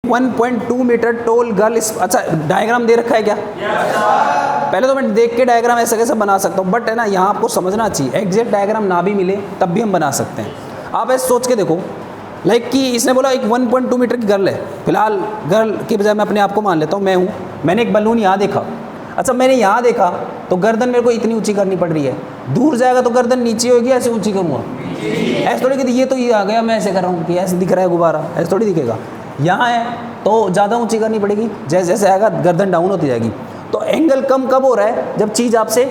1.2 metre toll girl इस, अच्छा diagram दे रखा है क्या? पहले तो मैं देख के डायग्राम ऐसा कैसे बना सकता हूँ, बट है ना यहाँ आपको समझना चाहिए, एग्जैक्ट डायग्राम ना भी मिले तब भी हम बना सकते हैं। आप ऐसे सोच के देखो, लाइक कि इसने बोला एक 1.2 मीटर की गर्ल है, फिलहाल गर्ल के बजाय मैं अपने आप को मान लेता हूँ, मैं हूँ, मैंने एक बलून यहाँ देखा। अच्छा मैंने यहाँ देखा तो गर्दन मेरे को इतनी ऊंची करनी पड़ रही है, दूर जाएगा तो गर्दन नीचे होगी, ऐसे ऊंची करूँगा? ऐसे थोड़ी कि ये तो ये आ गया, मैं ऐसे कर रहा हूँ कि ऐसे दिख रहा है गुब्बारा, ऐसे थोड़ी दिखेगा। यहाँ है तो ज़्यादा ऊंची करनी पड़ेगी, जैसे जैसे आएगा गर्दन डाउन होती जाएगी। तो एंगल कम कब हो रहा है? जब चीज़ आपसे।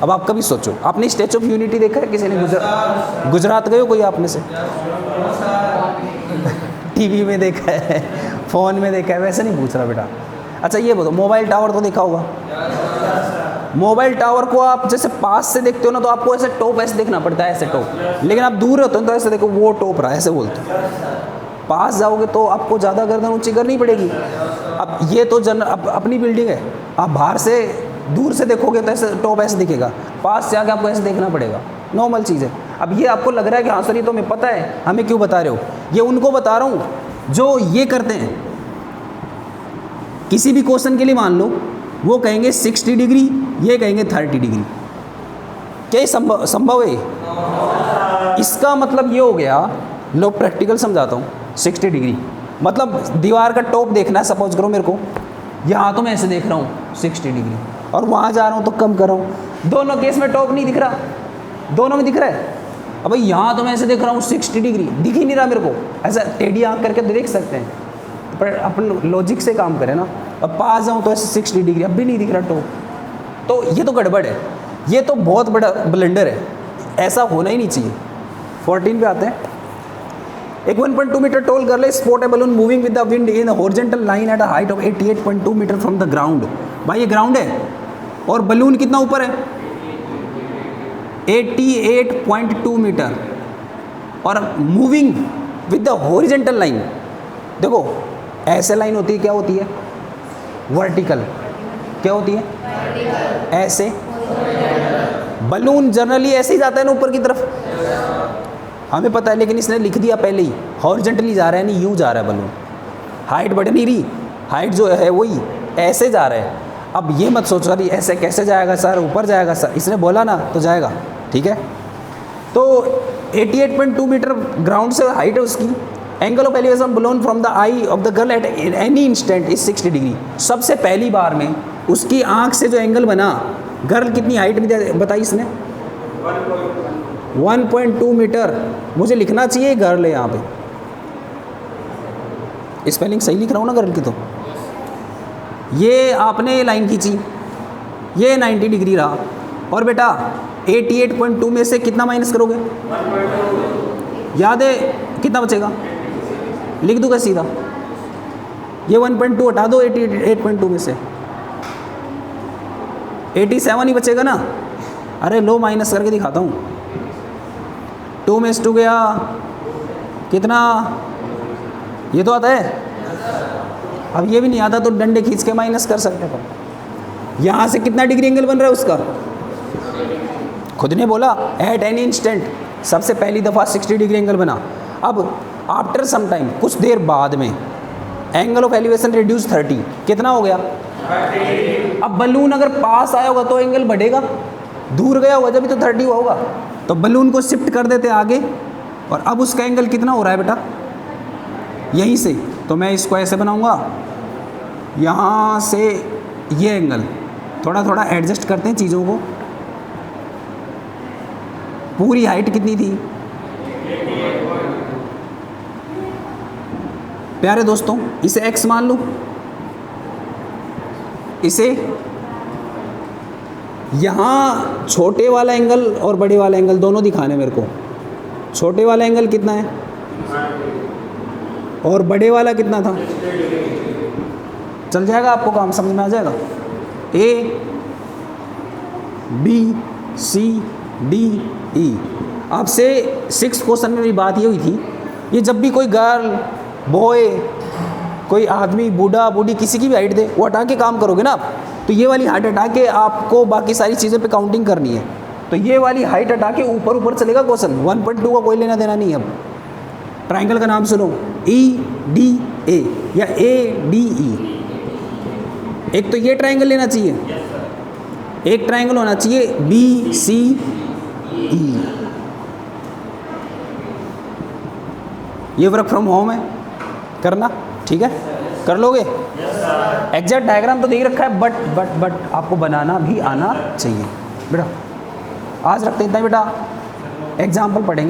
अब आप कभी सोचो, आपने स्टैचू ऑफ यूनिटी देखा है किसी ने? गुजरात गए हो कोई आपने से? टीवी में देखा है, फ़ोन में देखा है, वैसे नहीं पूछ रहा बेटा। अच्छा ये बताओ, मोबाइल टावर तो देखा होगा। मोबाइल टावर को आप जैसे पास से देखते हो ना तो आपको ऐसे टॉप ऐसे देखना पड़ता है, ऐसे टॉप, लेकिन आप दूर रहते हो तो ऐसे देखो वो टॉप रहा है, ऐसे बोलते हो। पास जाओगे तो आपको ज़्यादा गर्दन ऊंची करनी पड़ेगी। अब ये तो अपनी बिल्डिंग है, आप बाहर से दूर से देखोगे तो ऐसे टॉप ऐसे दिखेगा, पास से आके आपको ऐसे देखना पड़ेगा, नॉर्मल चीज़ है। अब ये आपको लग रहा है कि हाँ सर ये तो हमें पता है, हमें क्यों बता रहे हो? ये उनको बता रहा हूँ जो ये करते हैं। किसी भी क्वेश्चन के लिए मान लो वो कहेंगे 60 डिग्री, ये कहेंगे 30 डिग्री, क्या संभव है? इसका मतलब ये हो गया, लो प्रैक्टिकल समझाता हूँ। 60 डिग्री मतलब दीवार का टॉप देखना है, सपोज करो मेरे को, यहाँ तो मैं ऐसे देख रहा हूँ 60 डिग्री, और वहाँ जा रहा हूँ तो कम कर रहा हूँ। दोनों केस में टॉप नहीं दिख रहा, दोनों में दिख रहा है। अब भाई यहाँ तो मैं ऐसे देख रहा हूँ 60 डिग्री, दिख ही नहीं रहा मेरे को, ऐसा टेढ़ी आँख करके तो देख सकते हैं, पर अपन लॉजिक से काम करें ना। अब पास जाऊँ तो ऐसे 60 डिग्री, अब भी नहीं दिख रहा टॉप, तो ये तो गड़बड़ है, ये तो बहुत बड़ा ब्लंडर है, ऐसा होना ही नहीं चाहिए। 14 पे आते हैं। एक 1.2 metre tall girl spot a balloon moving with the wind in horizontal line at a height of 88.2 metre from the ground. भाई ये ग्राउंड है और बलून कितना ऊपर है? 88.2 मीटर, और moving with the horizontal line. देखो ऐसे लाइन होती है, क्या होती है? वर्टिकल। क्या होती है? ऐसे। बलून जनरली ऐसे ही जाता है ना ऊपर की तरफ, हमें पता है, लेकिन इसने लिख दिया पहले ही हॉरिजॉन्टली जा रहा है, नहीं यूँ जा रहा है बलून, हाइट बढ़ नहीं रही, हाइट जो है वही ऐसे जा रहा है। अब ये मत सोचो रही ऐसे कैसे जाएगा सर, ऊपर जाएगा सर, इसने बोला ना तो जाएगा, ठीक है। तो 88.2 मीटर ग्राउंड से हाइट है उसकी। Angle of elevation balloon from the I of the girl at any instant is 60 degree. सबसे पहली बार में उसकी आँख से जो एंगल बना, गर्ल कितनी हाइट में बताई इसने? 1.2 मीटर। मुझे लिखना चाहिए गर्ल है यहाँ पे, स्पेलिंग सही लिख रहा हूँ ना गर्ल की? तो ये आपने लाइन खींची, ये 90 डिग्री रहा, और बेटा 88.2 में से कितना माइनस करोगे? याद है कितना बचेगा? लिख दूँगा सीधा, ये 1.2 हटा दो 88.2 में से, 87 ही बचेगा ना। अरे लो माइनस करके दिखाता हूँ, 2 में से 2 गया कितना? ये तो आता है। अब ये भी नहीं आता तो डंडे खींच के माइनस कर सकते हो। यहाँ से कितना डिग्री एंगल बन रहा है उसका? खुद ने बोला एट एनी इंस्टेंट, सबसे पहली दफ़ा 60 डिग्री एंगल बना। अब आफ्टर सम टाइम, कुछ देर बाद में, एंगल ऑफ एलिवेशन रिड्यूस 30, कितना हो गया? 30। अब बलून अगर पास आया होगा तो एंगल बढ़ेगा, दूर गया होगा जब भी तो 30 हुआ होगा। तो बलून को शिफ्ट कर देते आगे, और अब उसका एंगल कितना हो रहा है बेटा? यहीं से। तो मैं इसको ऐसे बनाऊंगा, यहाँ से ये एंगल, थोड़ा थोड़ा एडजस्ट करते हैं चीज़ों को। पूरी हाइट कितनी थी प्यारे दोस्तों? इसे x मान लूँ, इसे यहाँ छोटे वाला एंगल और बड़े वाला एंगल दोनों दिखाने मेरे को। छोटे वाला एंगल कितना है और बड़े वाला कितना था? चल जाएगा, आपको काम समझ में आ जाएगा। A B C D E। आपसे 6 क्वेश्चन में मेरी बात ये हुई थी, ये जब भी कोई गर्ल बॉय, कोई आदमी, बूढ़ा बूढ़ी, किसी की भी हाइट दे, वो हटा के काम करोगे ना आप, तो ये वाली हाइट हटा के आपको बाकी सारी चीज़ें पे काउंटिंग करनी है। तो ये वाली हाइट हटा के ऊपर ऊपर चलेगा क्वेश्चन, 1.2 का कोई लेना देना नहीं है। अब ट्राइंगल का नाम सुनो, EDA या ADE। एक तो ये ट्राइंगल लेना चाहिए, एक ट्राइंगल होना चाहिए BCE। ये वर्क फ्रॉम होम है, करना ठीक है, कर लोगे। एग्जैक्ट डायग्राम तो देख रखा है, बट आपको बनाना भी आना चाहिए बेटा। आज रखते हैं इतना ही बेटा, एग्जाम्पल पढ़ेंगे।